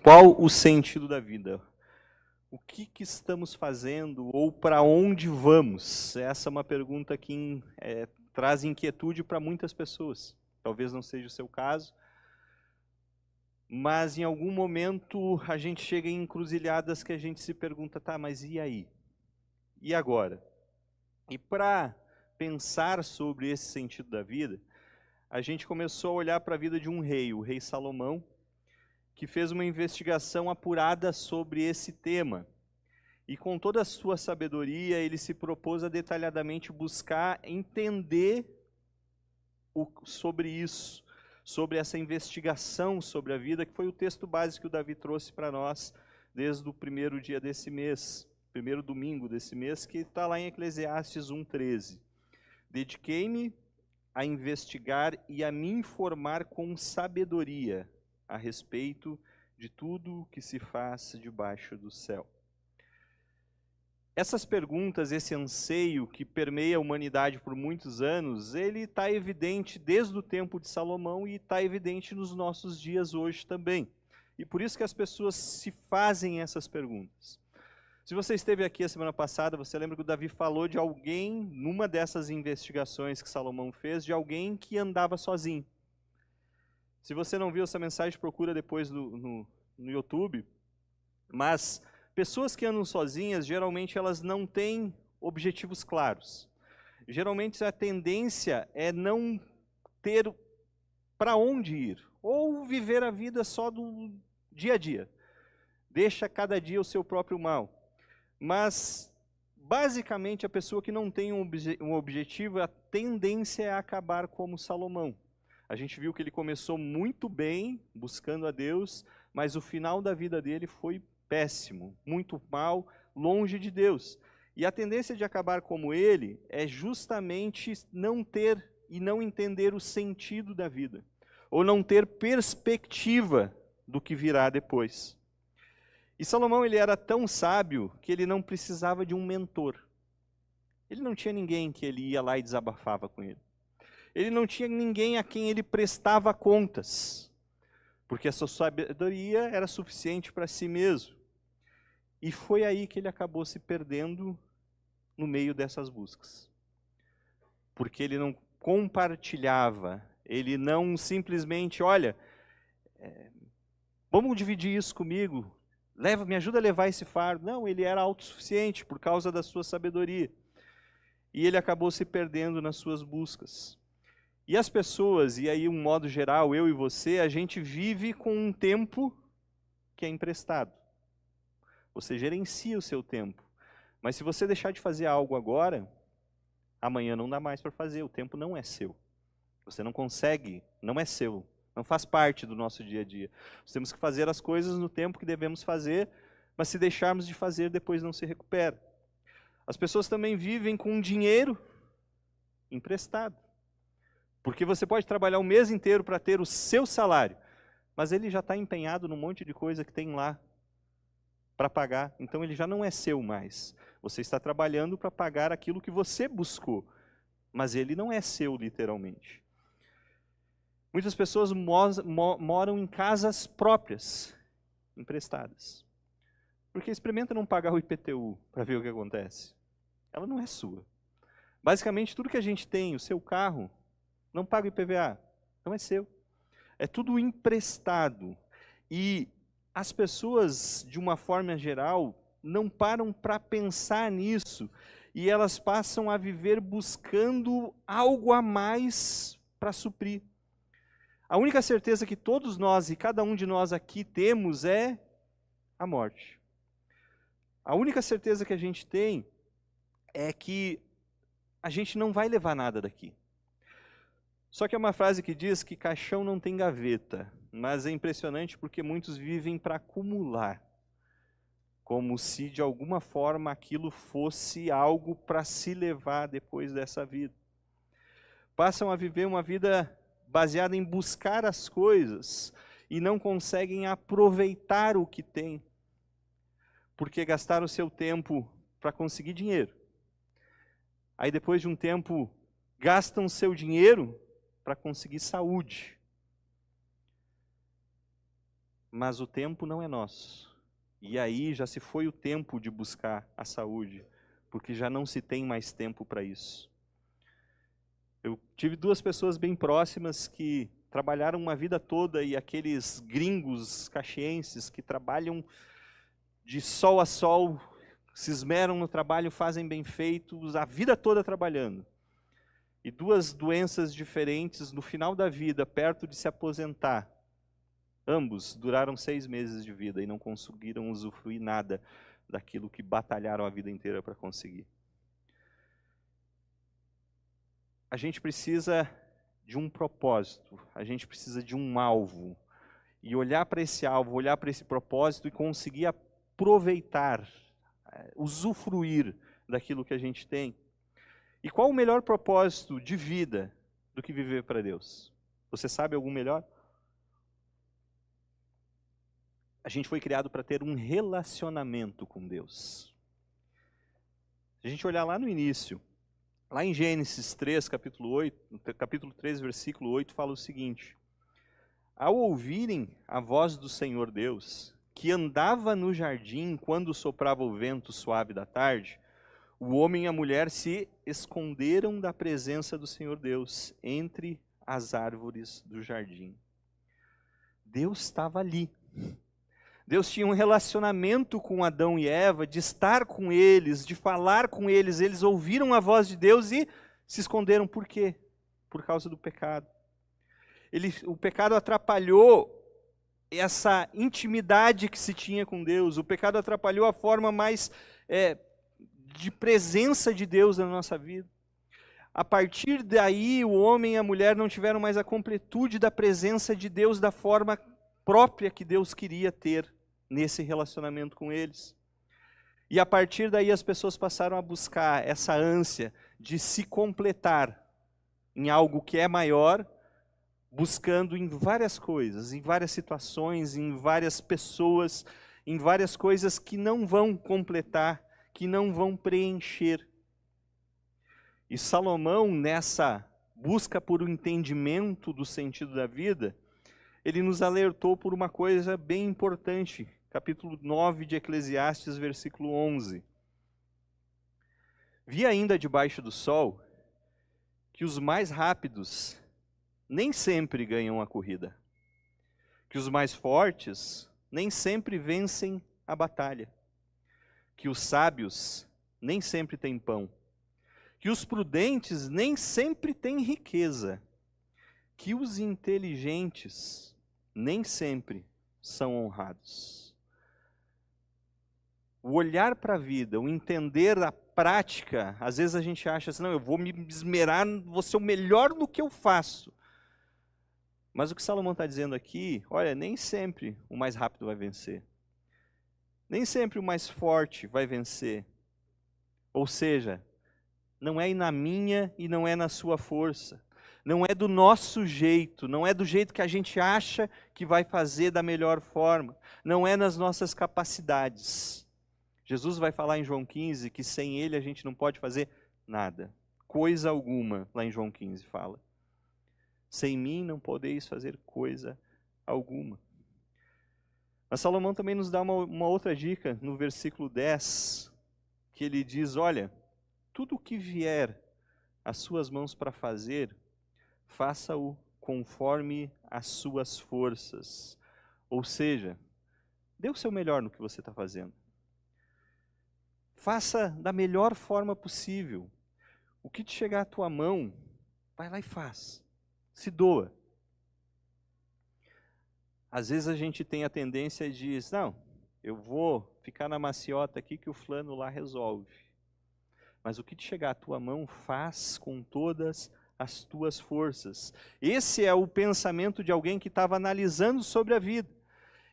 Qual o sentido da vida? O que estamos fazendo ou para onde vamos? Essa é uma pergunta que traz inquietude para muitas pessoas. Talvez não seja o seu caso, mas em algum momento a gente chega em encruzilhadas que a gente se pergunta, tá, mas e aí? E agora? E para pensar sobre esse sentido da vida, a gente começou a olhar para a vida de um rei, o rei Salomão, que fez uma investigação apurada sobre esse tema. E com toda a sua sabedoria, ele se propôs a detalhadamente buscar entender sobre isso, sobre essa investigação sobre a vida, que foi o texto básico que o Davi trouxe para nós desde o primeiro dia desse mês, primeiro domingo desse mês, que está lá em Eclesiastes 1:13. Dediquei-me a investigar e a me informar com sabedoria a respeito de tudo o que se faz debaixo do céu. Essas perguntas, esse anseio que permeia a humanidade por muitos anos, ele está evidente desde o tempo de Salomão e está evidente nos nossos dias hoje também. E por isso que as pessoas se fazem essas perguntas. Se você esteve aqui a semana passada, você lembra que o Davi falou de alguém, numa dessas investigações que Salomão fez, de alguém que andava sozinho. Se você não viu essa mensagem, procura depois no YouTube. Mas pessoas que andam sozinhas, geralmente elas não têm objetivos claros. Geralmente a tendência é não ter para onde ir, ou viver a vida só do dia a dia. Deixa cada dia o seu próprio mal. Mas, basicamente, a pessoa que não tem um objetivo, a tendência é acabar como Salomão. A gente viu que ele começou muito bem, buscando a Deus, mas o final da vida dele foi péssimo, muito mal, longe de Deus. E a tendência de acabar como ele é justamente não ter e não entender o sentido da vida, ou não ter perspectiva do que virá depois. E Salomão, ele era tão sábio que ele não precisava de um mentor. Ele não tinha ninguém que ele ia lá e desabafava com ele. Ele não tinha ninguém a quem ele prestava contas, porque a sua sabedoria era suficiente para si mesmo. E foi aí que ele acabou se perdendo no meio dessas buscas. Porque ele não compartilhava, ele não simplesmente, olha, vamos dividir isso comigo, me ajuda a levar esse fardo. Não, ele era autossuficiente por causa da sua sabedoria. E ele acabou se perdendo nas suas buscas. E as pessoas, e aí um modo geral, eu e você, a gente vive com um tempo que é emprestado. Você gerencia o seu tempo. Mas se você deixar de fazer algo agora, amanhã não dá mais para fazer, o tempo não é seu. Você não consegue, não é seu. Não faz parte do nosso dia a dia. Nós temos que fazer as coisas no tempo que devemos fazer, mas se deixarmos de fazer, depois não se recupera. As pessoas também vivem com dinheiro emprestado. Porque você pode trabalhar o mês inteiro para ter o seu salário, mas ele já está empenhado num monte de coisa que tem lá para pagar. Então ele já não é seu mais. Você está trabalhando para pagar aquilo que você buscou, mas ele não é seu literalmente. Muitas pessoas moram em casas próprias, emprestadas. Porque experimenta não pagar o IPTU para ver o que acontece. Ela não é sua. Basicamente, tudo que a gente tem, o seu carro, não paga o IPVA, não é seu. É tudo emprestado. E as pessoas, de uma forma geral, não param para pensar nisso. E elas passam a viver buscando algo a mais para suprir. A única certeza que todos nós e cada um de nós aqui temos é a morte. A única certeza que a gente tem é que a gente não vai levar nada daqui. Só que é uma frase que diz que caixão não tem gaveta, mas é impressionante porque muitos vivem para acumular, como se de alguma forma aquilo fosse algo para se levar depois dessa vida. Passam a viver uma vida baseada em buscar as coisas e não conseguem aproveitar o que têm, porque gastaram o seu tempo para conseguir dinheiro. Aí depois de um tempo gastam seu dinheiro para conseguir saúde. mas o tempo não é nosso. E aí já se foi o tempo de buscar a saúde, porque já não se tem mais tempo para isso. Eu tive 2 pessoas bem próximas que trabalharam uma vida toda, e aqueles gringos caxienses que trabalham de sol a sol, se esmeram no trabalho, fazem bem feito, a vida toda trabalhando. E 2 doenças diferentes no final da vida, perto de se aposentar. Ambos duraram 6 meses de vida e não conseguiram usufruir nada daquilo que batalharam a vida inteira para conseguir. A gente precisa de um propósito, a gente precisa de um alvo. E olhar para esse alvo, olhar para esse propósito e conseguir aproveitar, usufruir daquilo que a gente tem. E qual o melhor propósito de vida do que viver para Deus? Você sabe algum melhor? A gente foi criado para ter um relacionamento com Deus. Se a gente olhar lá no início, lá em Gênesis 3, capítulo 3, versículo 8, fala o seguinte: ao ouvirem a voz do Senhor Deus, que andava no jardim quando soprava o vento suave da tarde, o homem e a mulher se esconderam da presença do Senhor Deus entre as árvores do jardim. Deus estava ali. Deus tinha um relacionamento com Adão e Eva, de estar com eles, de falar com eles. Eles ouviram a voz de Deus e se esconderam. Por quê? Por causa do pecado. O pecado atrapalhou essa intimidade que se tinha com Deus. O pecado atrapalhou a forma mais de presença de Deus na nossa vida. A partir daí, o homem e a mulher não tiveram mais a completude da presença de Deus da forma própria que Deus queria ter nesse relacionamento com eles. E a partir daí as pessoas passaram a buscar essa ânsia de se completar em algo que é maior, buscando em várias coisas, em várias situações, em várias pessoas, em várias coisas que não vão completar, que não vão preencher. E Salomão, nessa busca por um entendimento do sentido da vida, ele nos alertou por uma coisa bem importante. Capítulo 9 de Eclesiastes, versículo 11. Vi ainda debaixo do sol que os mais rápidos nem sempre ganham a corrida, que os mais fortes nem sempre vencem a batalha, que os sábios nem sempre têm pão, que os prudentes nem sempre têm riqueza, que os inteligentes nem sempre são honrados. O olhar para a vida, o entender a prática, às vezes a gente acha assim, não, eu vou me esmerar, vou ser o melhor no que eu faço. Mas o que Salomão está dizendo aqui, olha, nem sempre o mais rápido vai vencer. Nem sempre o mais forte vai vencer. Ou seja, não é na minha e não é na sua força. Não é do nosso jeito, não é do jeito que a gente acha que vai fazer da melhor forma. Não é nas nossas capacidades. Jesus vai falar em João 15 que sem Ele a gente não pode fazer nada. Coisa alguma, lá em João 15 fala. Sem mim não podeis fazer coisa alguma. Mas Salomão também nos dá uma outra dica no versículo 10, que ele diz, olha, tudo o que vier às suas mãos para fazer, faça-o conforme as suas forças. Ou seja, dê o seu melhor no que você está fazendo. Faça da melhor forma possível. O que te chegar à tua mão, vai lá e faz. Se doa. Às vezes a gente tem a tendência de dizer, não, eu vou ficar na maciota aqui que o fulano lá resolve. Mas o que te chegar à tua mão, faz com todas as tuas forças. Esse é o pensamento de alguém que estava analisando sobre a vida.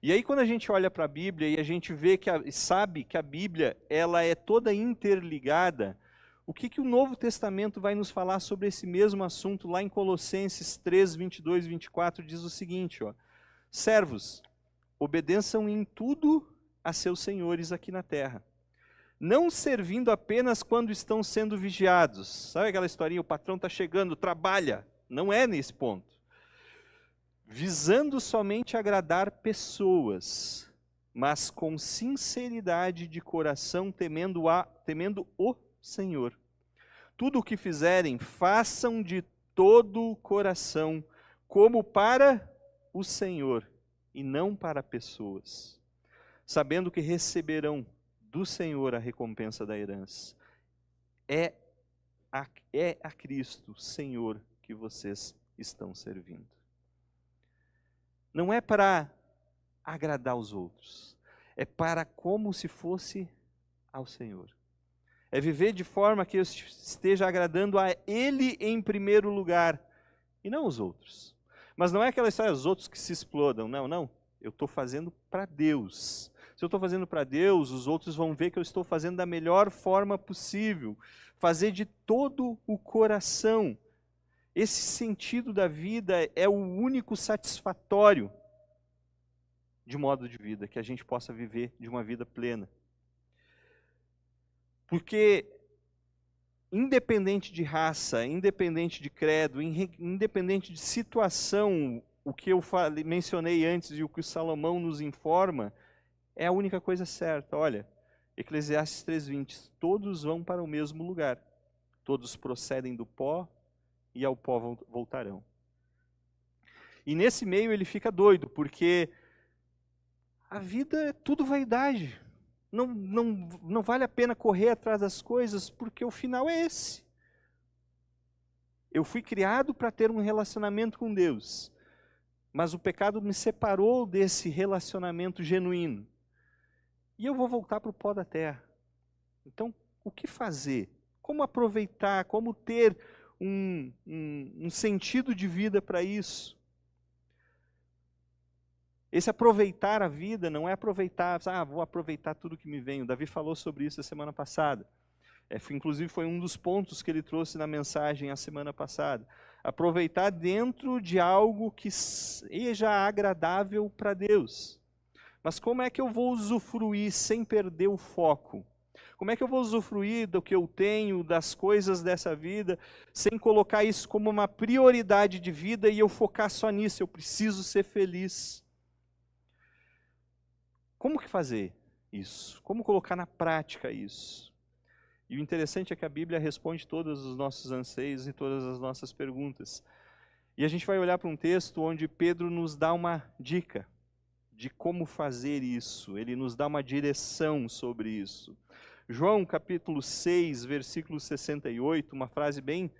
E aí quando a gente olha para a Bíblia e a gente vê sabe que a Bíblia ela é toda interligada, o que o Novo Testamento vai nos falar sobre esse mesmo assunto? Lá em Colossenses 3, 22 e 24 diz o seguinte, ó, servos, obedeçam em tudo a seus senhores aqui na terra, não servindo apenas quando estão sendo vigiados. Sabe aquela historinha, o patrão está chegando, trabalha. Não é nesse ponto. visando somente agradar pessoas, mas com sinceridade de coração, temendo o Senhor. Tudo o que fizerem, façam de todo o coração, como para o Senhor, e não para pessoas, sabendo que receberão do Senhor a recompensa da herança. É a Cristo, Senhor, que vocês estão servindo. Não é para agradar os outros, é para como se fosse ao Senhor. É viver de forma que eu esteja agradando a Ele em primeiro lugar, e não os outros. Mas não é aquela história, os outros que se explodam, não. Eu estou fazendo para Deus. Se eu estou fazendo para Deus, os outros vão ver que eu estou fazendo da melhor forma possível. Fazer de todo o coração. Esse sentido da vida é o único satisfatório de modo de vida, que a gente possa viver de uma vida plena. Porque, independente de raça, independente de credo, independente de situação, o que eu mencionei antes e o que o Salomão nos informa, é a única coisa certa. Olha, Eclesiastes 3:20, todos vão para o mesmo lugar, todos procedem do pó e ao pó voltarão. E nesse meio ele fica doido, porque a vida é tudo vaidade. Não vale a pena correr atrás das coisas, porque o final é esse. Eu fui criado para ter um relacionamento com Deus, mas o pecado me separou desse relacionamento genuíno. E eu vou voltar para o pó da terra. Então, o que fazer? Como aproveitar? Como ter um sentido de vida para isso? Esse aproveitar a vida não é aproveitar, vou aproveitar tudo que me vem. O Davi falou sobre isso a semana passada. Inclusive foi um dos pontos que ele trouxe na mensagem a semana passada. Aproveitar dentro de algo que seja agradável para Deus. Mas como é que eu vou usufruir sem perder o foco? Como é que eu vou usufruir do que eu tenho, das coisas dessa vida, sem colocar isso como uma prioridade de vida e eu focar só nisso? Eu preciso ser feliz. Como que fazer isso? Como colocar na prática isso? E o interessante é que a Bíblia responde todos os nossos anseios e todas as nossas perguntas. E a gente vai olhar para um texto onde Pedro nos dá uma dica de como fazer isso. Ele nos dá uma direção sobre isso. João capítulo 6, versículo 68, uma frase bem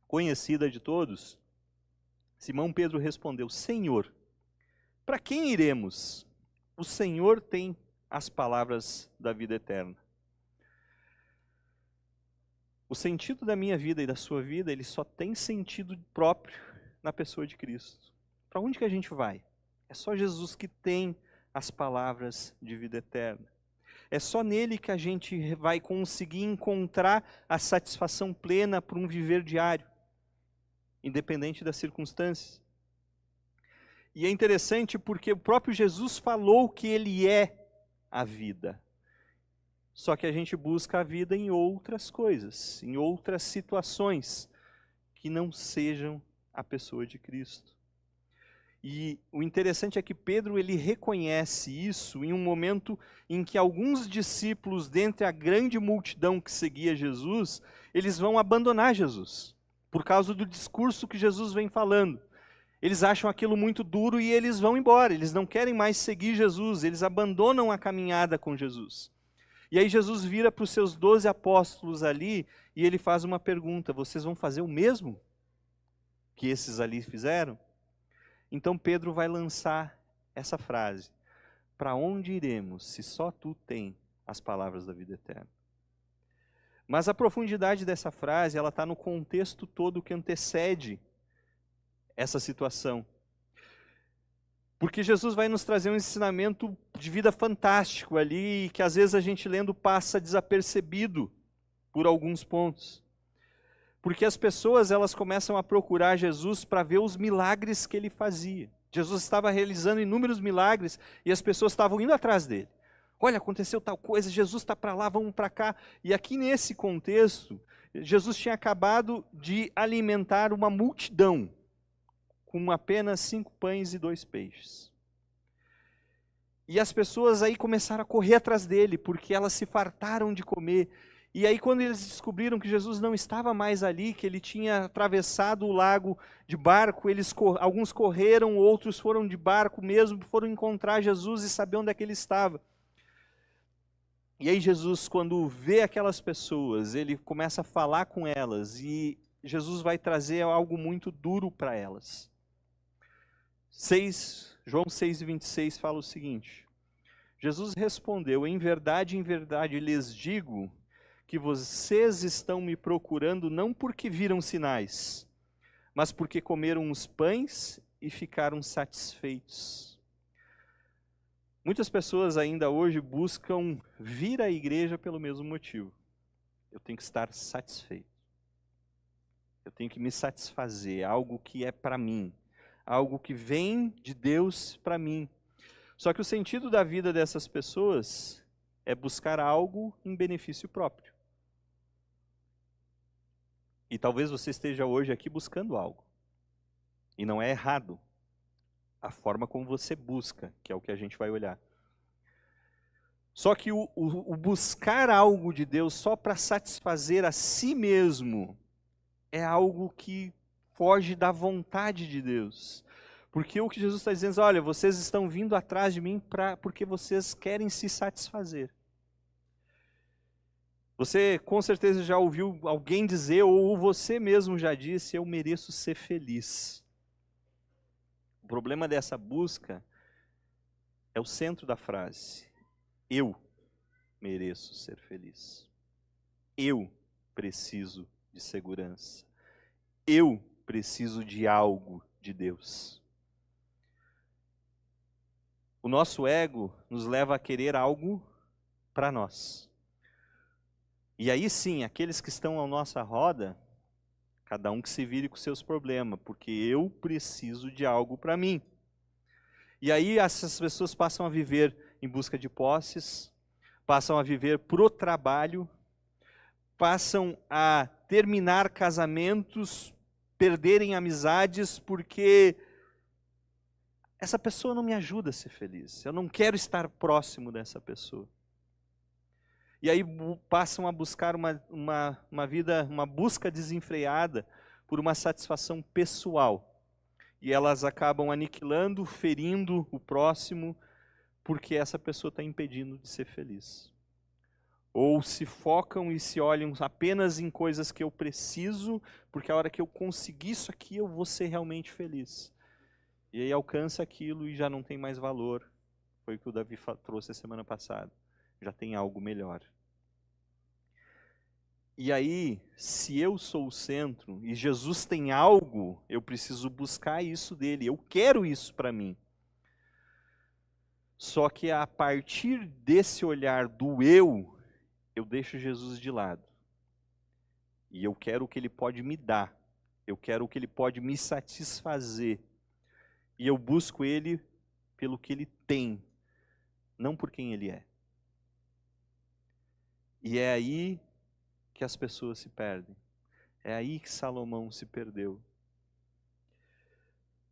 conhecida de todos. Simão Pedro respondeu: Senhor, para quem iremos? O Senhor tem as palavras da vida eterna. O sentido da minha vida e da sua vida, ele só tem sentido próprio na pessoa de Cristo. Para onde que a gente vai? É só Jesus que tem as palavras de vida eterna. É só nele que a gente vai conseguir encontrar a satisfação plena para um viver diário, independente das circunstâncias. E é interessante porque o próprio Jesus falou que ele é a vida. Só que a gente busca a vida em outras coisas, em outras situações, que não sejam a pessoa de Cristo. E o interessante é que Pedro ele reconhece isso em um momento em que alguns discípulos, dentre a grande multidão que seguia Jesus, eles vão abandonar Jesus, por causa do discurso que Jesus vem falando. Eles acham aquilo muito duro e eles vão embora, eles não querem mais seguir Jesus, eles abandonam a caminhada com Jesus. E aí Jesus vira para os seus 12 apóstolos ali e ele faz uma pergunta: vocês vão fazer o mesmo que esses ali fizeram? Então Pedro vai lançar essa frase: para onde iremos se só tu tem as palavras da vida eterna? Mas a profundidade dessa frase, ela está no contexto todo que antecede essa situação. Porque Jesus vai nos trazer um ensinamento de vida fantástico ali, que às vezes a gente lendo passa desapercebido por alguns pontos. Porque as pessoas elas começam a procurar Jesus para ver os milagres que ele fazia. Jesus estava realizando inúmeros milagres e as pessoas estavam indo atrás dele. Olha, aconteceu tal coisa, Jesus está para lá, vamos para cá. E aqui nesse contexto, Jesus tinha acabado de alimentar uma multidão com apenas 5 pães e 2 peixes. E as pessoas aí começaram a correr atrás dele, porque elas se fartaram de comer. E aí quando eles descobriram que Jesus não estava mais ali, que ele tinha atravessado o lago de barco, alguns correram, outros foram de barco mesmo, foram encontrar Jesus e saber onde é que ele estava. E aí Jesus, quando vê aquelas pessoas, ele começa a falar com elas, e Jesus vai trazer algo muito duro para elas. João 6,26 fala o seguinte: Jesus respondeu, em verdade, lhes digo que vocês estão me procurando não porque viram sinais, mas porque comeram os pães e ficaram satisfeitos. Muitas pessoas ainda hoje buscam vir à igreja pelo mesmo motivo. Eu tenho que estar satisfeito. Eu tenho que me satisfazer, algo que é para mim, algo que vem de Deus para mim. Só que o sentido da vida dessas pessoas é buscar algo em benefício próprio. E talvez você esteja hoje aqui buscando algo. E não é errado a forma como você busca, que é o que a gente vai olhar. Só que o buscar algo de Deus só para satisfazer a si mesmo é algo que foge da vontade de Deus. Porque o que Jesus está dizendo é, olha, vocês estão vindo atrás de mim porque vocês querem se satisfazer. Você com certeza já ouviu alguém dizer, ou você mesmo já disse, eu mereço ser feliz. O problema dessa busca é o centro da frase. Eu mereço ser feliz. Eu preciso de segurança. Eu preciso de algo de Deus. O nosso ego nos leva a querer algo para nós. E aí sim, aqueles que estão à nossa roda, cada um que se vire com seus problemas, porque eu preciso de algo para mim. E aí essas pessoas passam a viver em busca de posses, passam a viver pro trabalho, passam a terminar casamentos, perderem amizades, porque essa pessoa não me ajuda a ser feliz. Eu não quero estar próximo dessa pessoa. E aí passam a buscar uma vida, uma busca desenfreada por uma satisfação pessoal. E elas acabam aniquilando, ferindo o próximo, porque essa pessoa está impedindo de ser feliz. Ou se focam e se olham apenas em coisas que eu preciso, porque a hora que eu conseguir isso aqui eu vou ser realmente feliz. E aí alcança aquilo e já não tem mais valor. Foi o que o Davi trouxe a semana passada. Já tem algo melhor. E aí, se eu sou o centro e Jesus tem algo, eu preciso buscar isso dele. Eu quero isso para mim. Só que a partir desse olhar do eu deixo Jesus de lado. E eu quero o que ele pode me dar. Eu quero o que ele pode me satisfazer. E eu busco ele pelo que ele tem, não por quem ele é. E é aí que as pessoas se perdem. É aí que Salomão se perdeu.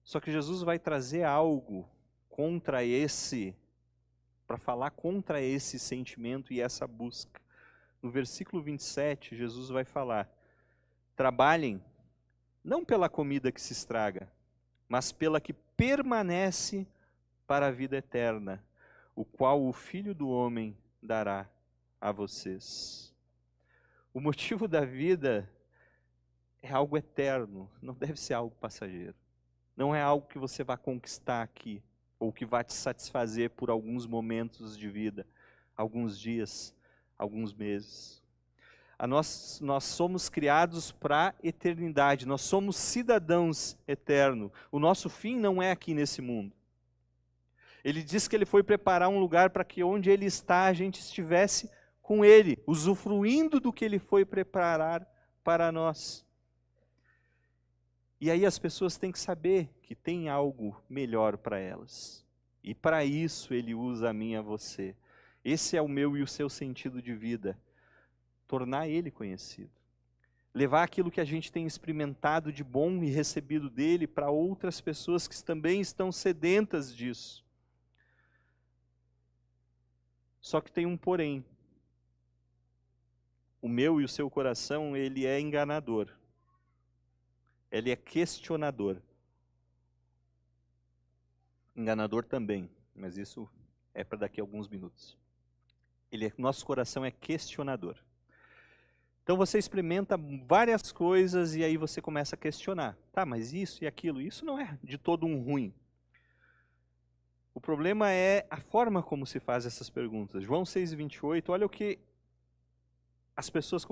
Só que Jesus vai trazer algo contra para falar contra esse sentimento e essa busca. No versículo 27, Jesus vai falar: trabalhem não pela comida que se estraga, mas pela que permanece para a vida eterna, o qual o Filho do Homem dará a vocês. O motivo da vida é algo eterno, não deve ser algo passageiro. Não é algo que você vai conquistar aqui, ou que vai te satisfazer por alguns momentos de vida, alguns dias, alguns meses. Nós somos criados para a eternidade, nós somos cidadãos eternos. O nosso fim não é aqui nesse mundo. Ele diz que ele foi preparar um lugar para que onde ele está, a gente estivesse com ele, usufruindo do que ele foi preparar para nós. E aí as pessoas têm que saber que tem algo melhor para elas. E para isso ele usa a mim e a você. Esse é o meu e o seu sentido de vida. Tornar ele conhecido. levar aquilo que a gente tem experimentado de bom e recebido dele para outras pessoas que também estão sedentas disso. Só que tem um porém. O meu e o seu coração, ele é enganador. Ele é questionador. Enganador também, mas isso é para daqui a alguns minutos. Nosso coração é questionador. Então você experimenta várias coisas e aí você começa a questionar. Tá, mas isso e aquilo, isso não é de todo um ruim. O problema é a forma como se faz essas perguntas. João 6,28, olha o que as pessoas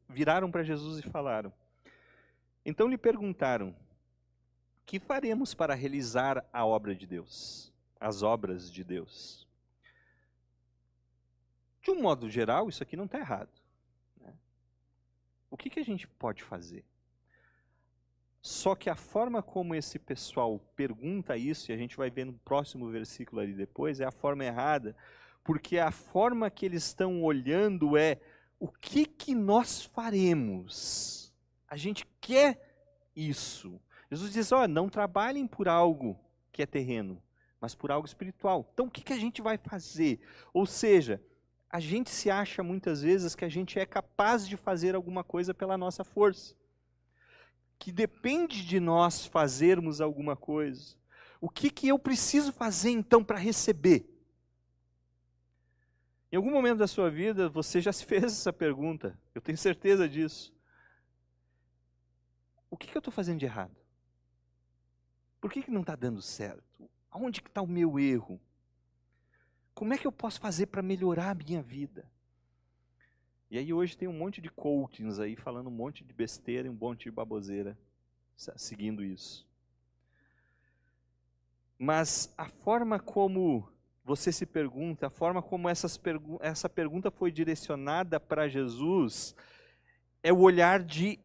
viraram para Jesus e falaram. Então lhe perguntaram, que faremos para realizar a obra de Deus? As obras de Deus? De um modo geral, isso aqui não está errado. Né? O que a gente pode fazer? Só que a forma como esse pessoal pergunta isso, e a gente vai ver no próximo versículo ali depois, é a forma errada, porque a forma que eles estão olhando é o que nós faremos? A gente quer isso. Jesus diz, não trabalhem por algo que é terreno, mas por algo espiritual. Então o que a gente vai fazer? Ou seja, a gente se acha muitas vezes que a gente é capaz de fazer alguma coisa pela nossa força. Que depende de nós fazermos alguma coisa. O que eu preciso fazer então para receber? Em algum momento da sua vida você já se fez essa pergunta, eu tenho certeza disso. O que eu estou fazendo de errado? Por que não está dando certo? Aonde que está o meu erro? Como é que eu posso fazer para melhorar a minha vida? E aí hoje tem um monte de coachings aí falando um monte de besteira e um monte de baboseira seguindo isso. Mas a forma como você se pergunta, a forma como essa pergunta foi direcionada para Jesus, é o olhar de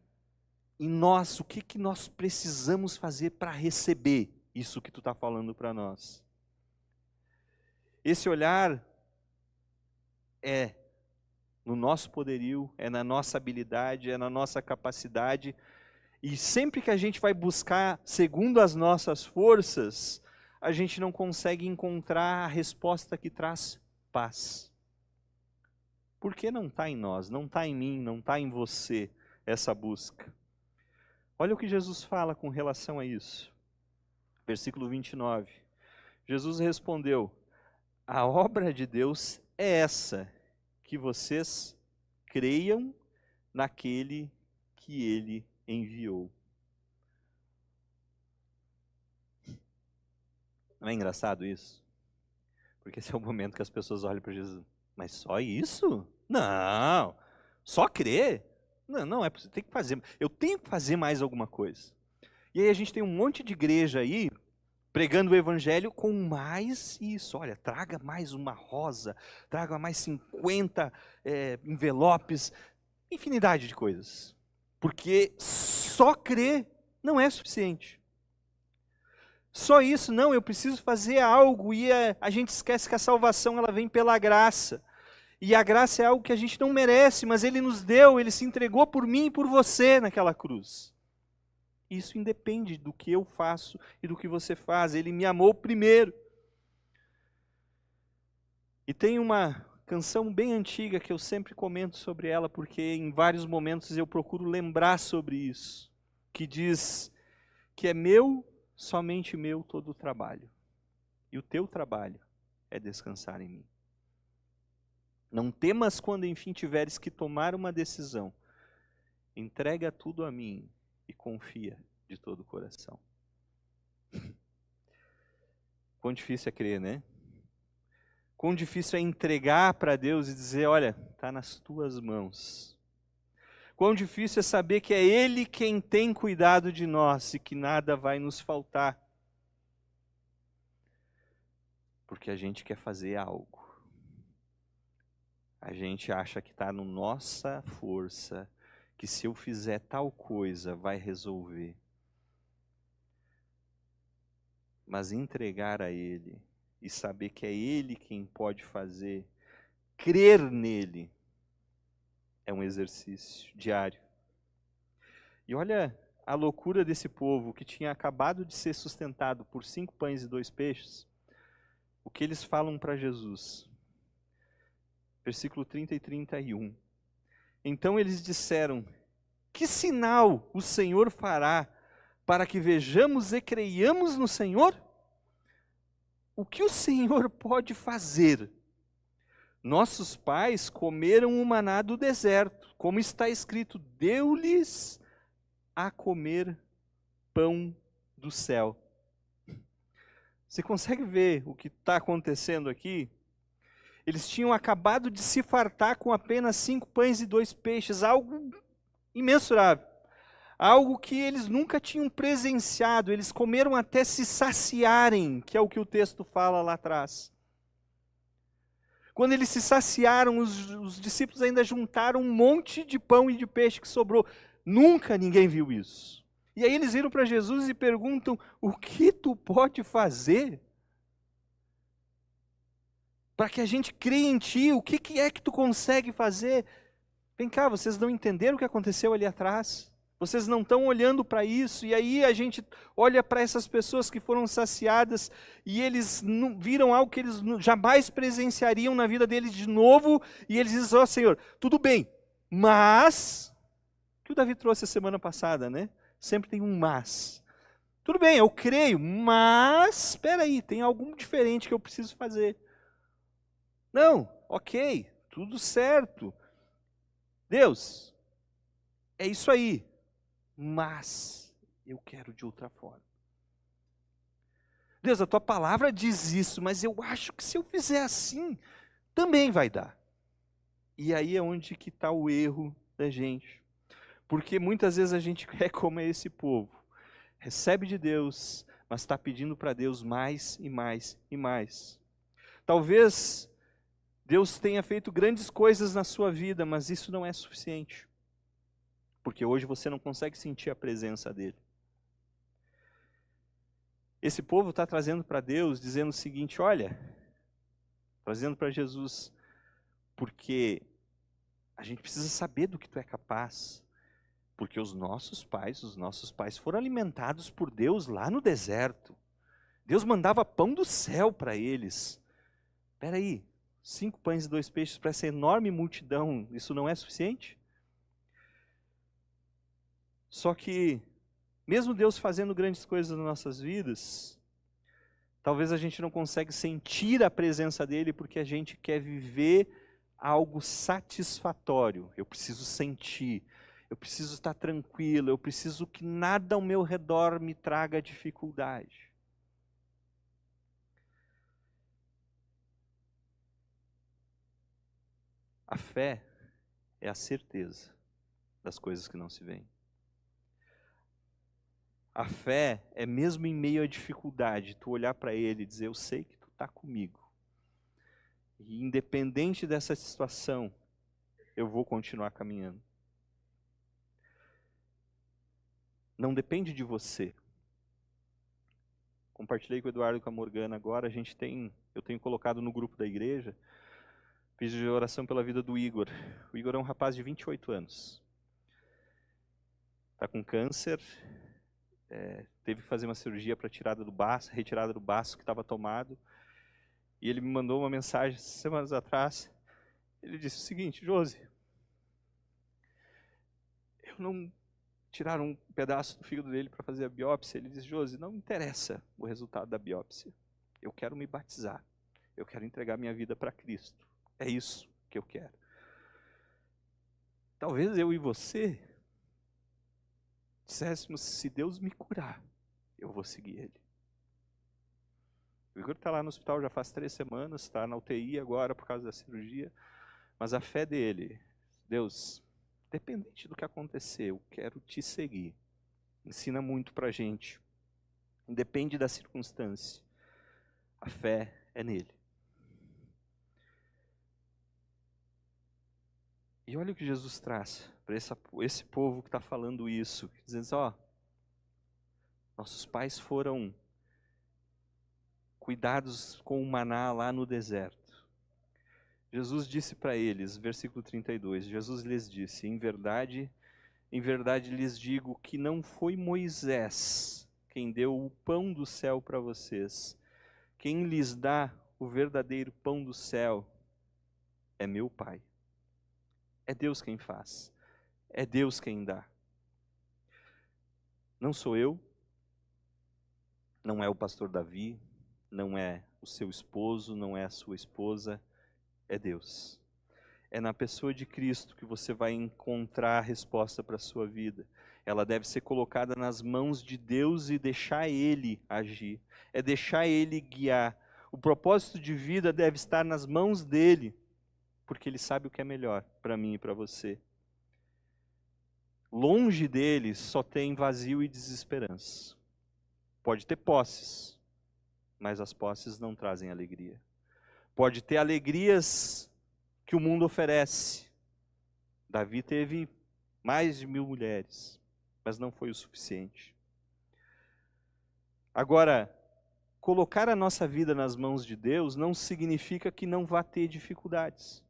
em nós, o que nós precisamos fazer para receber isso que tu está falando para nós. Esse olhar é no nosso poderio, é na nossa habilidade, é na nossa capacidade, e sempre que a gente vai buscar segundo as nossas forças, a gente não consegue encontrar a resposta que traz paz. Porque não está em nós, não está em mim, não está em você essa busca. Olha o que Jesus fala com relação a isso. Versículo 29. Jesus respondeu, a obra de Deus é essa, que vocês creiam naquele que Ele enviou. Não é engraçado isso? Porque esse é o momento que as pessoas olham para Jesus. Mas só isso? Não, só crer? Não é possível, tem que fazer. Eu tenho que fazer mais alguma coisa. E aí a gente tem um monte de igreja aí, pregando o evangelho com mais isso. Olha, traga mais uma rosa, traga mais 50 envelopes, infinidade de coisas. Porque só crer não é suficiente. Só isso, não, eu preciso fazer algo, e a gente esquece que a salvação ela vem pela graça. E a graça é algo que a gente não merece, mas Ele nos deu, Ele se entregou por mim e por você naquela cruz. Isso independe do que eu faço e do que você faz. Ele me amou primeiro. E tem uma canção bem antiga que eu sempre comento sobre ela, porque em vários momentos eu procuro lembrar sobre isso, que diz que é meu, somente meu, todo o trabalho. E o teu trabalho é descansar em mim. Não temas quando enfim tiveres que tomar uma decisão. Entrega tudo a mim e confia de todo o coração. Quão difícil é crer, né? Quão difícil é entregar para Deus e dizer, olha, está nas tuas mãos. Quão difícil é saber que é Ele quem tem cuidado de nós e que nada vai nos faltar. Porque a gente quer fazer algo. A gente acha que está na nossa força, que se eu fizer tal coisa vai resolver. Mas entregar a Ele e saber que é Ele quem pode fazer, crer nele, é um exercício diário. E olha a loucura desse povo que tinha acabado de ser sustentado por 5 pães e 2 peixes. O que eles falam para Jesus? Versículo 30 e 31. Então eles disseram: que sinal o Senhor fará para que vejamos e creiamos no Senhor? O que o Senhor pode fazer? Nossos pais comeram o maná do deserto, como está escrito, deu-lhes a comer pão do céu. Você consegue ver o que está acontecendo aqui? Eles tinham acabado de se fartar com apenas 5 pães e 2 peixes, algo imensurável. Algo que eles nunca tinham presenciado, eles comeram até se saciarem, que é o que o texto fala lá atrás. Quando eles se saciaram, os discípulos ainda juntaram um monte de pão e de peixe que sobrou. Nunca ninguém viu isso. E aí eles viram para Jesus e perguntam: o que tu pode fazer para que a gente creia em ti? O que é que tu consegue fazer? Vem cá, vocês não entenderam o que aconteceu ali atrás? Vocês não estão olhando para isso? E aí a gente olha para essas pessoas que foram saciadas e eles viram algo que eles jamais presenciariam na vida deles de novo, e eles dizem: ó Senhor, tudo bem, mas... que o Davi trouxe a semana passada, né? Sempre tem um mas. Tudo bem, eu creio, mas... espera aí, tem algo diferente que eu preciso fazer. Não, ok, tudo certo. Deus, é isso aí, mas eu quero de outra forma. Deus, a tua palavra diz isso, mas eu acho que se eu fizer assim, também vai dar. E aí é onde que está o erro da gente. Porque muitas vezes a gente é como esse povo. Recebe de Deus, mas está pedindo para Deus mais e mais e mais. Talvez Deus tenha feito grandes coisas na sua vida, mas isso não é suficiente. Porque hoje você não consegue sentir a presença dele. Esse povo está trazendo para Deus, dizendo o seguinte: olha, trazendo para Jesus, porque a gente precisa saber do que tu é capaz. Porque os nossos pais foram alimentados por Deus lá no deserto. Deus mandava pão do céu para eles. Espera aí, 5 pães e 2 peixes para essa enorme multidão, isso não é suficiente? Só que, mesmo Deus fazendo grandes coisas nas nossas vidas, talvez a gente não consiga sentir a presença dele porque a gente quer viver algo satisfatório. Eu preciso sentir. Eu preciso estar tranquilo, eu preciso que nada ao meu redor me traga dificuldade. A fé é a certeza das coisas que não se veem. A fé é mesmo em meio à dificuldade, tu olhar para ele e dizer: eu sei que tu está comigo. E independente dessa situação, eu vou continuar caminhando. Não depende de você. Compartilhei com o Eduardo e com a Morgana agora, eu tenho colocado no grupo da igreja, pedido de oração pela vida do Igor. O Igor é um rapaz de 28 anos. Está com câncer, teve que fazer uma cirurgia para retirada do baço que estava tomado. E ele me mandou uma mensagem semanas atrás. Ele disse o seguinte: Josi, eu não... tiraram um pedaço do fígado dele para fazer a biópsia. Ele disse: Josi, não interessa o resultado da biópsia. Eu quero me batizar. Eu quero entregar minha vida para Cristo. É isso que eu quero. Talvez eu e você disséssemos: se Deus me curar, eu vou seguir Ele. O Igor está lá no hospital já faz 3 semanas, está na UTI agora por causa da cirurgia. Mas a fé dele: Deus, independente do que acontecer, eu quero te seguir. Ensina muito para a gente. Independe da circunstância. A fé é nele. E olha o que Jesus traz para esse povo que está falando isso. Dizendo: ó, nossos pais foram cuidados com o maná lá no deserto. Jesus disse para eles, versículo 32, Jesus lhes disse: em verdade Em verdade lhes digo que não foi Moisés quem deu o pão do céu para vocês. Quem lhes dá o verdadeiro pão do céu é meu Pai. É Deus quem faz. É Deus quem dá. Não sou eu, não é o pastor Davi, não é o seu esposo, não é a sua esposa, é Deus. É na pessoa de Cristo que você vai encontrar a resposta para a sua vida. Ela deve ser colocada nas mãos de Deus e deixar Ele agir. É deixar Ele guiar. O propósito de vida deve estar nas mãos dEle, porque Ele sabe o que é melhor para mim e para você. Longe dele só tem vazio e desesperança. Pode ter posses, mas as posses não trazem alegria. Pode ter alegrias que o mundo oferece. Davi teve mais de 1000 mulheres, mas não foi o suficiente. Agora, colocar a nossa vida nas mãos de Deus não significa que não vá ter dificuldades.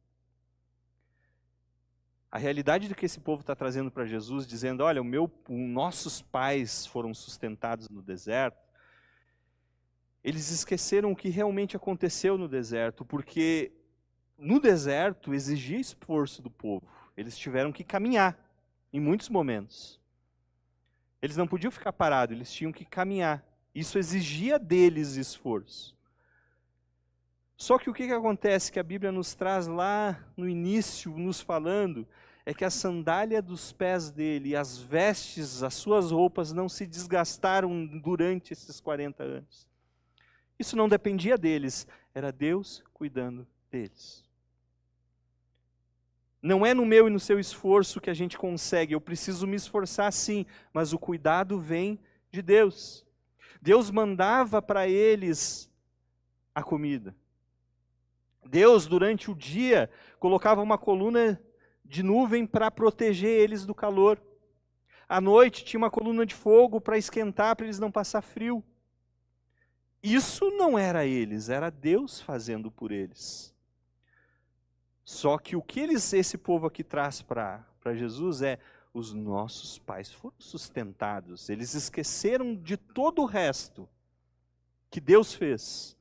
A realidade do que esse povo está trazendo para Jesus, dizendo, olha, nossos pais foram sustentados no deserto, eles esqueceram o que realmente aconteceu no deserto, porque no deserto exigia esforço do povo. Eles tiveram que caminhar em muitos momentos. Eles não podiam ficar parados, eles tinham que caminhar. Isso exigia deles esforço. Só que o que acontece que a Bíblia nos traz lá no início, nos falando, é que a sandália dos pés dele, as vestes, as suas roupas não se desgastaram durante esses 40 anos. Isso não dependia deles, era Deus cuidando deles. Não é no meu e no seu esforço que a gente consegue, eu preciso me esforçar sim, mas o cuidado vem de Deus. Deus mandava para eles a comida. Deus, durante o dia, colocava uma coluna de nuvem para proteger eles do calor. À noite tinha uma coluna de fogo para esquentar, para eles não passar frio. Isso não era eles, era Deus fazendo por eles. Só que o que esse povo aqui traz para Jesus é, os nossos pais foram sustentados, eles esqueceram de todo o resto que Deus fez.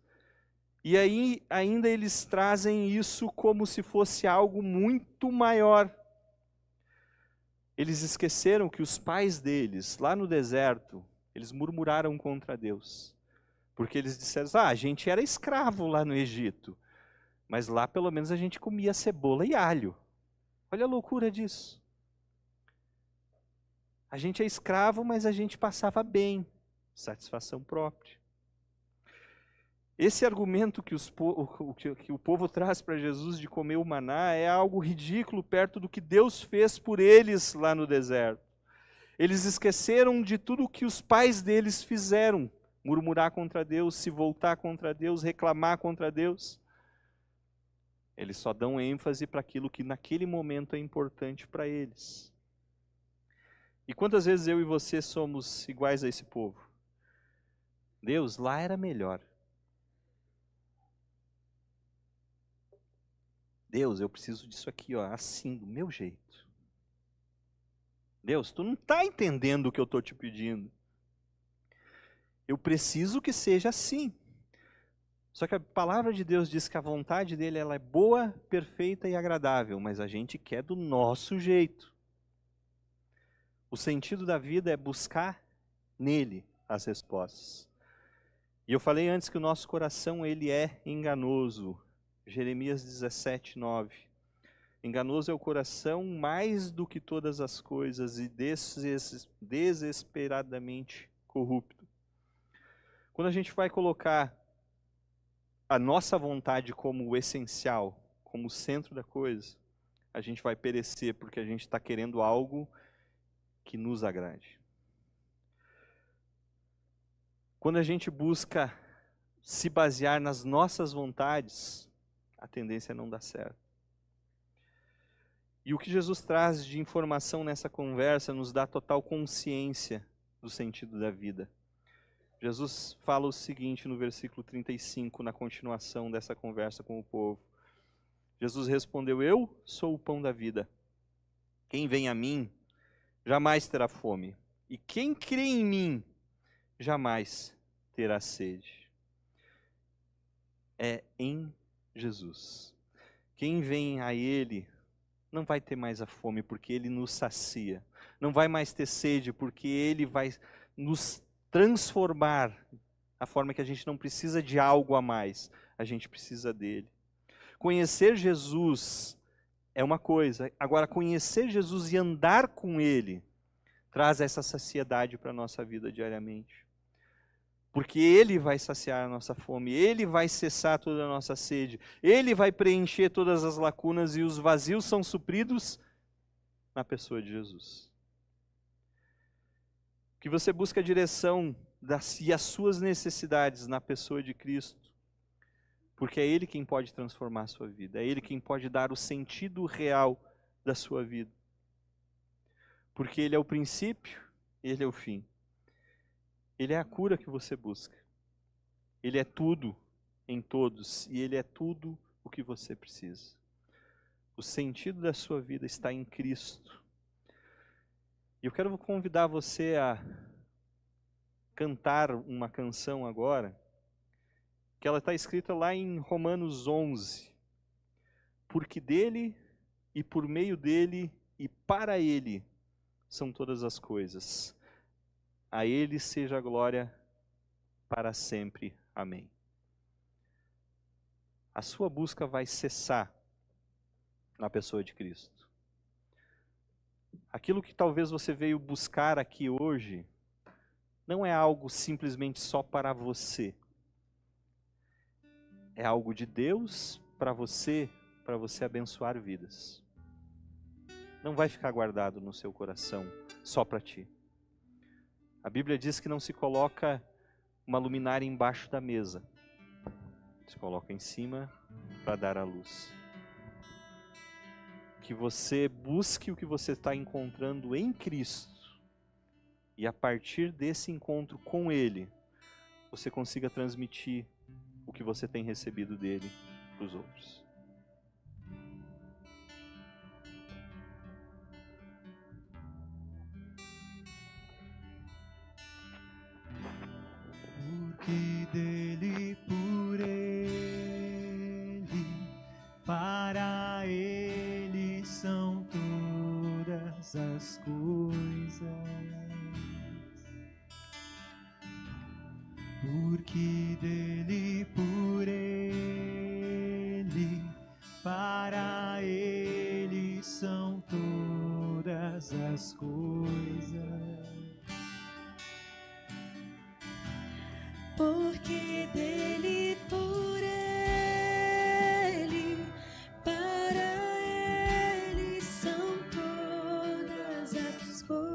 E aí ainda eles trazem isso como se fosse algo muito maior. Eles esqueceram que os pais deles, lá no deserto, eles murmuraram contra Deus. Porque eles disseram, a gente era escravo lá no Egito, mas lá pelo menos a gente comia cebola e alho. Olha a loucura disso. A gente é escravo, mas a gente passava bem, satisfação própria. Esse argumento que o povo traz para Jesus de comer o maná é algo ridículo perto do que Deus fez por eles lá no deserto. Eles esqueceram de tudo o que os pais deles fizeram. Murmurar contra Deus, se voltar contra Deus, reclamar contra Deus. Eles só dão ênfase para aquilo que naquele momento é importante para eles. E quantas vezes eu e você somos iguais a esse povo? Deus, lá era melhor. Deus, eu preciso disso aqui, ó, assim, do meu jeito. Deus, tu não está entendendo o que eu estou te pedindo. Eu preciso que seja assim. Só que a palavra de Deus diz que a vontade dele ela é boa, perfeita e agradável, mas a gente quer do nosso jeito. O sentido da vida é buscar nele as respostas. E eu falei antes que o nosso coração ele é enganoso. Jeremias 17, 9. Enganoso é o coração mais do que todas as coisas e desesperadamente corrupto. Quando a gente vai colocar a nossa vontade como o essencial, como o centro da coisa, a gente vai perecer porque a gente está querendo algo que nos agrade. Quando a gente busca se basear nas nossas vontades, a tendência é não dar certo. E o que Jesus traz de informação nessa conversa nos dá total consciência do sentido da vida. Jesus fala o seguinte no versículo 35, na continuação dessa conversa com o povo. Jesus respondeu, eu sou o pão da vida. Quem vem a mim jamais terá fome. E quem crê em mim, jamais terá sede. É em Jesus. Quem vem a Ele não vai ter mais a fome, porque Ele nos sacia. Não vai mais ter sede, porque Ele vai nos transformar. A forma que a gente não precisa de algo a mais, a gente precisa dele. Conhecer Jesus é uma coisa. Agora, conhecer Jesus e andar com Ele traz essa saciedade para a nossa vida diariamente. Porque Ele vai saciar a nossa fome, Ele vai cessar toda a nossa sede, Ele vai preencher todas as lacunas e os vazios são supridos na pessoa de Jesus. Que você busque a direção e as suas necessidades na pessoa de Cristo, porque é Ele quem pode transformar a sua vida, é Ele quem pode dar o sentido real da sua vida. Porque Ele é o princípio, Ele é o fim. Ele é a cura que você busca. Ele é tudo em todos e Ele é tudo o que você precisa. O sentido da sua vida está em Cristo. E eu quero convidar você a cantar uma canção agora, que ela está escrita lá em Romanos 11. Porque dele e por meio dele e para ele são todas as coisas. A Ele seja a glória para sempre. Amém. A sua busca vai cessar na pessoa de Cristo. Aquilo que talvez você veio buscar aqui hoje, não é algo simplesmente só para você. É algo de Deus para você abençoar vidas. Não vai ficar guardado no seu coração só para ti. A Bíblia diz que não se coloca uma luminária embaixo da mesa. Se coloca em cima para dar a luz. Que você busque o que você está encontrando em Cristo. E a partir desse encontro com Ele, você consiga transmitir o que você tem recebido dele para os outros. Porque dele, por ele, para ele são todas as coisas. Porque dele, por ele, para ele são todas as coisas. Porque dele, por ele, para ele são todas as coisas.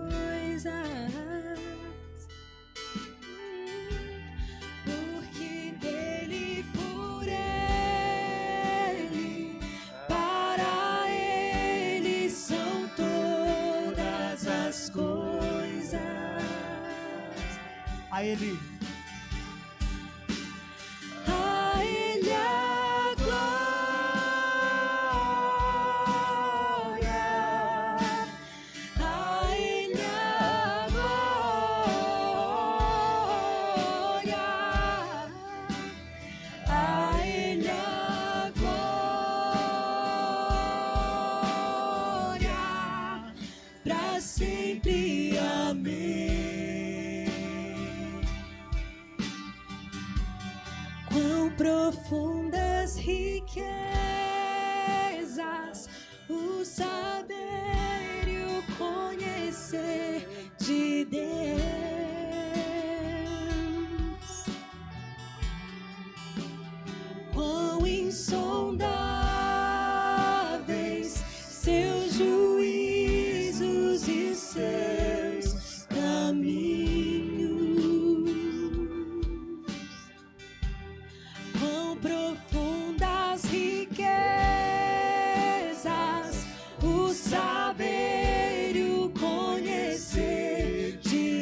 Porque dele, por ele, para ele são todas as coisas. A ele. Profundas riquezas, o saber e o conhecer de Deus. Quão insondáveis seus juízos e seus caminhos. Profundas riquezas, o saber e o conhecer de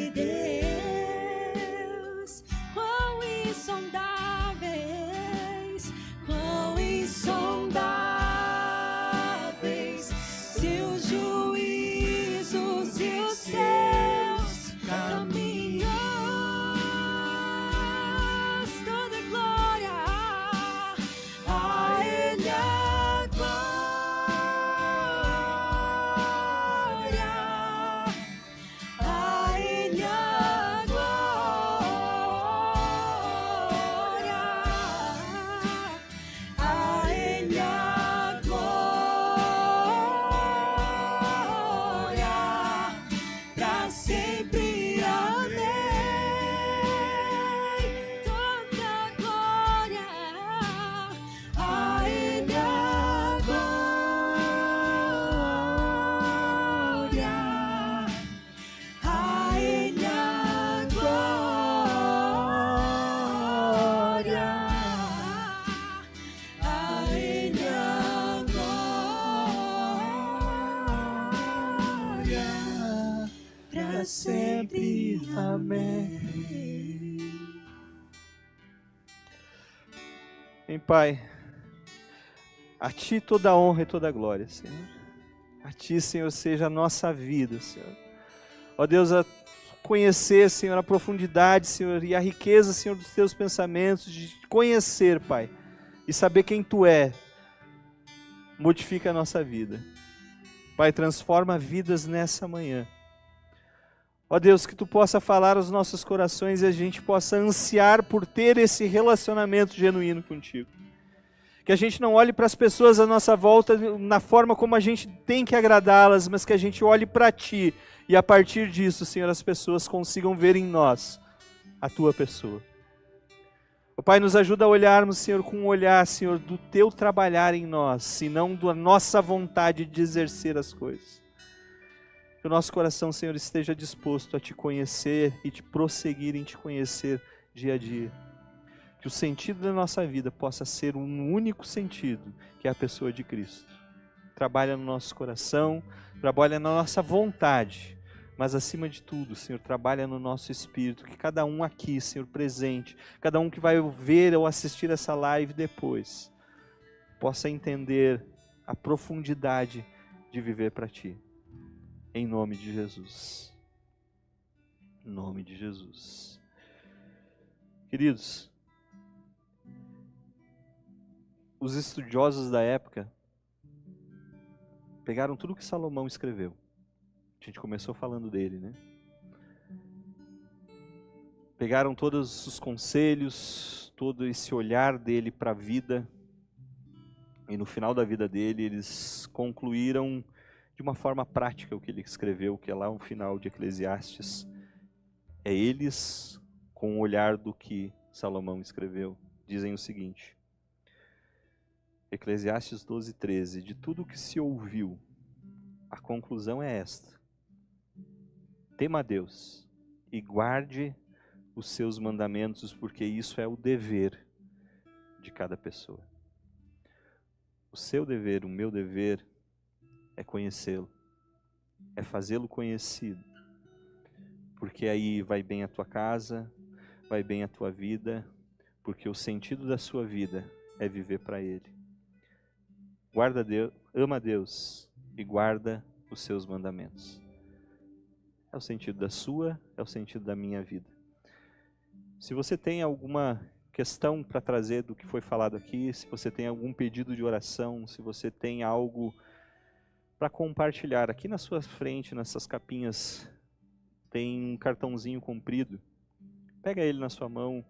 nome, Pai. A Ti toda a honra e toda a glória, Senhor. A Ti, Senhor, seja a nossa vida, Senhor. Ó Deus, a conhecer, Senhor, a profundidade, Senhor, e a riqueza, Senhor, dos Teus pensamentos, de conhecer, Pai, e saber quem Tu é, modifica a nossa vida. Pai, transforma vidas nessa manhã. Ó Deus, que Tu possa falar aos nossos corações e a gente possa ansiar por ter esse relacionamento genuíno contigo. Que a gente não olhe para as pessoas à nossa volta na forma como a gente tem que agradá-las, mas que a gente olhe para Ti e a partir disso, Senhor, as pessoas consigam ver em nós a Tua pessoa. Ó Pai, nos ajuda a olharmos, Senhor, com um olhar, Senhor, do Teu trabalhar em nós, e não da nossa vontade de exercer as coisas. Que o nosso coração, Senhor, esteja disposto a Te conhecer e te prosseguir em Te conhecer dia a dia. Que o sentido da nossa vida possa ser um único sentido, que é a pessoa de Cristo. Trabalha no nosso coração, trabalha na nossa vontade, mas acima de tudo, Senhor, trabalha no nosso espírito, que cada um aqui, Senhor, presente, cada um que vai ver ou assistir essa live depois, possa entender a profundidade de viver para Ti. Em nome de Jesus. Em nome de Jesus. Queridos, os estudiosos da época pegaram tudo que Salomão escreveu. A gente começou falando dele, né? Pegaram todos os conselhos, todo esse olhar dele para a vida, e no final da vida dele eles concluíram de uma forma prática o que ele escreveu, que é lá no final de Eclesiastes. É eles, com o olhar do que Salomão escreveu, dizem o seguinte: Eclesiastes 12:13, de tudo que se ouviu, a conclusão é esta: tema a Deus e guarde os seus mandamentos, porque isso é o dever de cada pessoa. O seu dever, o meu dever, é conhecê-lo, é fazê-lo conhecido, porque aí vai bem a tua casa, vai bem a tua vida, porque o sentido da sua vida é viver para Ele. Guarda Deus, ama a Deus e guarda os seus mandamentos. É o sentido da sua, é o sentido da minha vida. Se você tem alguma questão para trazer do que foi falado aqui, se você tem algum pedido de oração, se você tem algo para compartilhar, aqui na sua frente, nessas capinhas, tem um cartãozinho comprido. Pega ele na sua mão,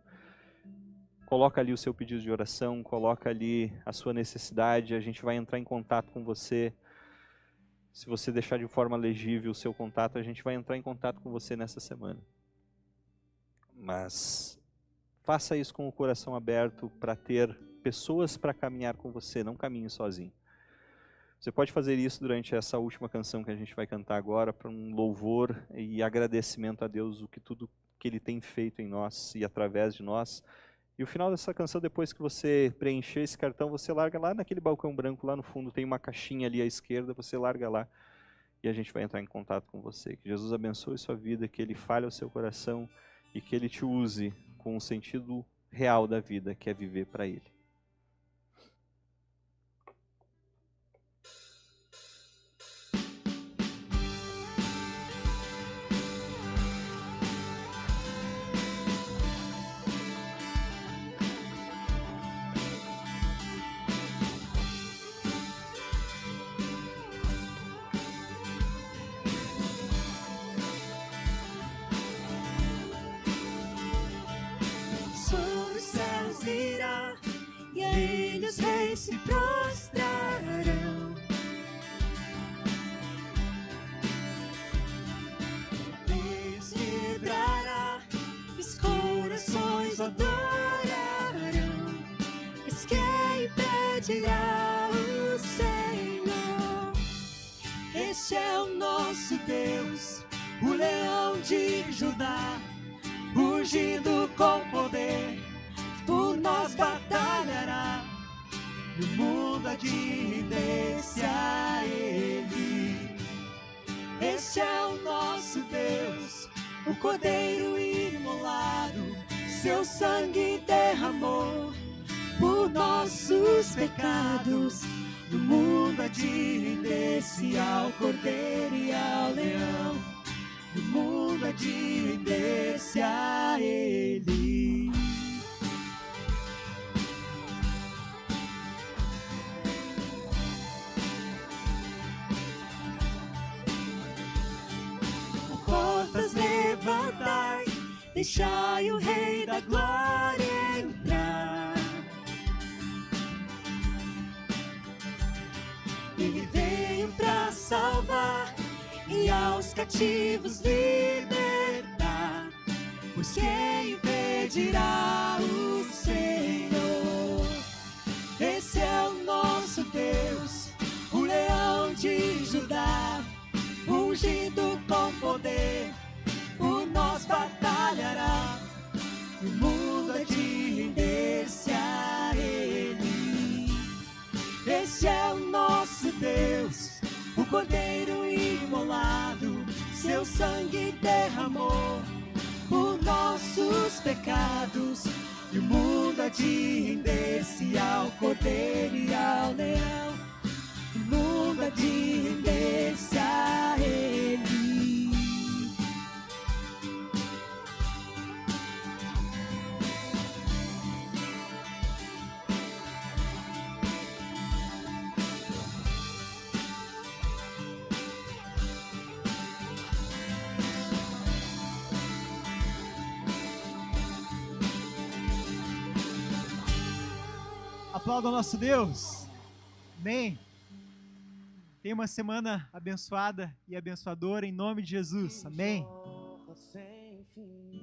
coloca ali o seu pedido de oração, coloca ali a sua necessidade, a gente vai entrar em contato com você. Se você deixar de forma legível o seu contato, a gente vai entrar em contato com você nessa semana. Mas faça isso com o coração aberto para ter pessoas para caminhar com você, não caminhe sozinho. Você pode fazer isso durante essa última canção que a gente vai cantar agora, para um louvor e agradecimento a Deus, tudo que Ele tem feito em nós e através de nós. E o final dessa canção, depois que você preencher esse cartão, você larga lá naquele balcão branco, lá no fundo tem uma caixinha ali à esquerda, você larga lá e a gente vai entrar em contato com você. Que Jesus abençoe sua vida, que Ele fale ao seu coração e que Ele te use com o sentido real da vida, que é viver para Ele. Sobre os céus virá, e a Ele os reis se prostrarão. Deus quebrará, os corações adorarão. Mas quem impedirá o Senhor? Este é o nosso Deus, o leão de Judá, rugindo com poder, por nós batalhará. E o mundo há de render-se a Ele. Este é o nosso Deus, o Cordeiro imolado, seu sangue derramou, por nossos pecados. No mundo há de render-se ao Cordeiro e ao Leão. No mundo há de render-se a Ele. Portas levantai, deixai o Rei da Glória entrar. Ele veio para salvar e aos cativos libertar. Pois quem impedirá o Senhor? Esse é o nosso Deus, o Leão de Judá, ungido com poder, por nós batalhará. O mundo há de render-se a Ele. Este é o nosso Deus, o Cordeiro imolado, seu sangue derramou por nossos pecados. E o mundo há de render-se ao Cordeiro e ao Leão. O mundo há de render-se a Ele. Aplauda o nosso Deus. Amém. Tenha uma semana abençoada e abençoadora em nome de Jesus. Amém.